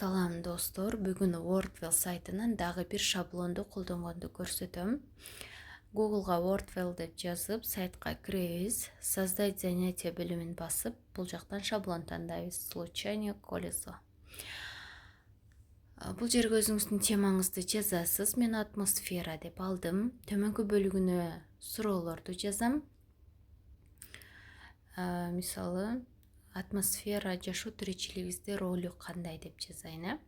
Салам достор, бүгүн Wordwell сайтынан дагы бир шаблонду колдонгонду көрсөтөм. Google'га Wordwell деп жазып, сайтка киребиз, создать занятие бөлүмүн басып, бул жактан шаблон тандайбыз. Случайное колесо. Бул жерге өзүңүздүн темаңызды жазасыз. Мен атмосфера деп алдым. Төмөнкү бөлүгүнө суроолорду жазам. Мисалы, атмосфера жашоо тиричилигибизде ролу кандай деп жазайын.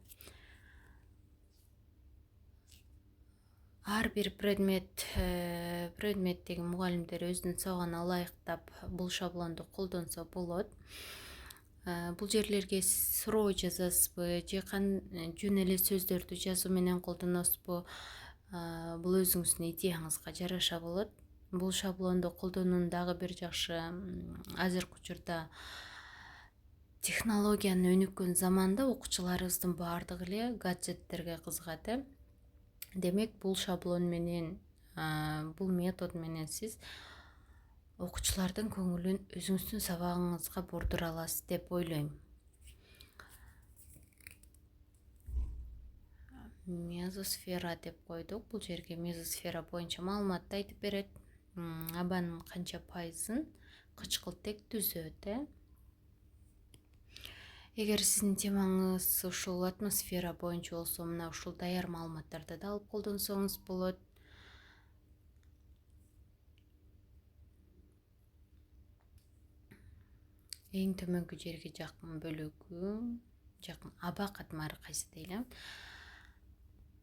Ар бир предметтеги мугалимдер өзүнүн сабагына ылайыктап бул шаблонду колдонсо болот. Бул жерлерге суроо жазасызбы же жөн эле сөздөрдү жазуу менен колдоносузбу? Бул өзүңүздүн идеяңызга жараша болот. Бул шаблонду колдонуунун дагы бир жакшы азыркы учурда технологиянын өнүккөн заманда окуучуларыбыздын баардыгы эле гаджеттерге кызыгат. Демек, бул шаблон менен, бул метод менен сиз окуучулардын көңүлүн өзүңүздүн сабагыңызга бурдура аласыз деп ойлойм. Мезосфера деп койдук. Бул жерге мезосфера боюнча маалыматты айтып берет. Абанын канча пайызын кычкылтек түзөт. Эгер сиздин темаңыз ушул атмосфера боюнча болсо, мына ушул даяр маалыматтарды да алып колдонсоңуз болот. Эң төмөнкү жерге жакын бөлүгү, жакын аба катмары кайсы дейли.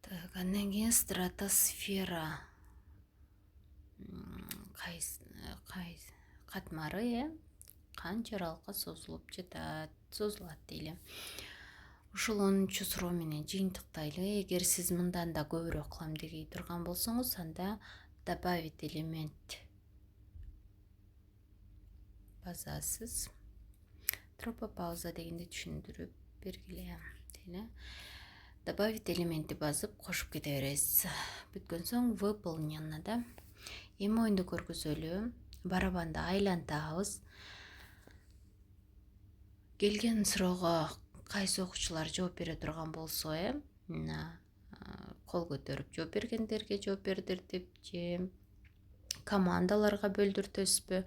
Так, андан кийин стратосфера катмары, канча аралыкка созулат дейли. Ушул 10-чу суроо менен жыйынтыктайлы. Эгер сиз мындан да көбүрөөк кылам дегей турган болсоңуз, анда добавить элемент басасыз. Тропопауза дегенди түшүндүрүп бергиле дейли. Добавить элементти басып кошуп кете бересиз. Бүткөн соң выполнено да. Эми оюнду көргүзөлү. Барабанды айлантабыз. Келген суроого кайсы окуучулар жооп бере турган болсо, кол көтөрүп жооп бергендерге жооп бердиртип же командаларга бөлдүртөсүзбү?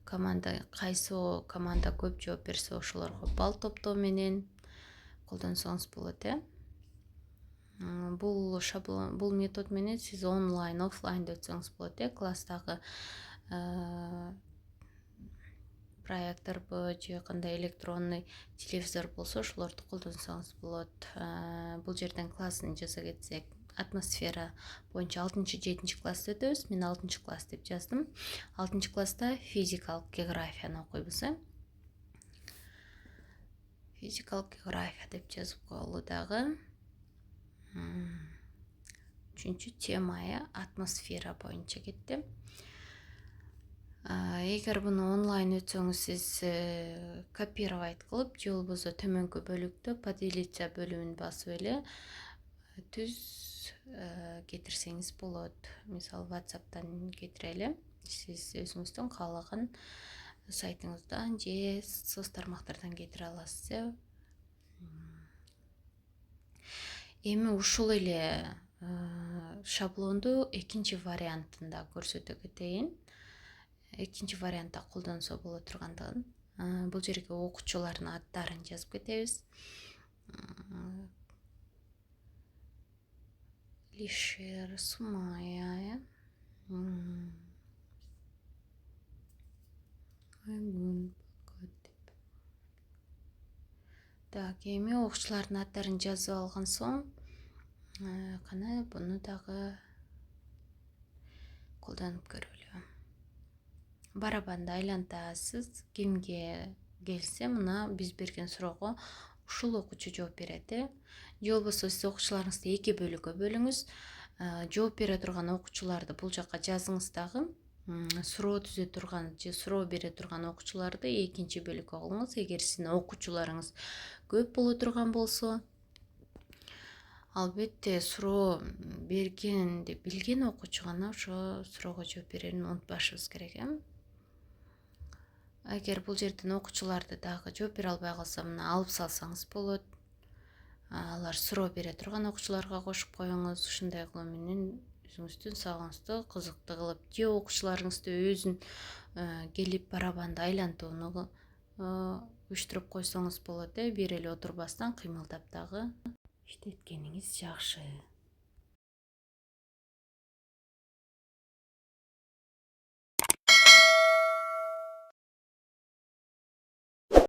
Кайсы команда көп жооп берсе, ошолорго балл топтоо менен колдонсоңуз болот. Бул шаблон, бул метод менен сиз онлайн, офлайн өтсөңүз болот. Класстагы проекторбу же кандай электронный телевизор болсо, ошолорду колдонсоңуз болот. Бул жерден классын жаза кетсек, атмосфера боюнча 6-7 классты өтөбүз. Мен 6 класс деп жаздым. 6 класста физикалык географияны окуйбуз. Физикалык география деп жазып коелу дагы. 3-чү тема атмосфера боюнча кетти. Эгер буну онлайн өтсөңүз, сиз копировать кылып, же болбосо төмөнкү бөлүктө поделиться бөлүмүн басып эле түз кетирсеңиз болот. Мисалы, WhatsApp'тан кетире эле. Сиз өзүңүздүн каалаган сайтыңыздан же соц тармактардан кетире аласыз. Эми ушул эле шаблонду экинчи вариантында көрсөтө кетейин. Экинчи вариантта колдонсо боло тургандыгын. Бул жерге окуучулардын аттарын жазып кетебиз. Лишер, Сумая, Так, эми окуучулардын аттарын жазып алган соң, кана буну дагы колдонуп көрөлү. Барабанды айлантасыз. Кимге келсе, мына биз берген суроого ушул окуучу жооп берет. Же болбосо сиз окуучуларыңызды 2 бөлүккө бөлүңүз. Жооп бере турган окуучуларды бул жакка жазыңыз дагы. Суроо түзө турган же суроо бере турган окуучуларды экинчи бөлүккө кылыңыз. Эгер сиздин окуучуларыңыз көп боло турган болсо, албетте суроо бергенди билген окуучу гана ошо суроого жооп берерин унутпашыбыз керек. Эгер бул жерден окуучуларды дагы жооп бере албай калса, мына алып салсаңыз болот. алар суроо бере турган окуучуларга кошуп коюңуз. Ушундай кылуу менен өзүңүздүн сабагыңызды кызыктуу кылып, же окуучуларыңызды өзүн келип барабанды айлантууну уюштуруп койсоңуз болот. Бир эле отурбастан кыймылдап дагы иштеткениңиз жакшы.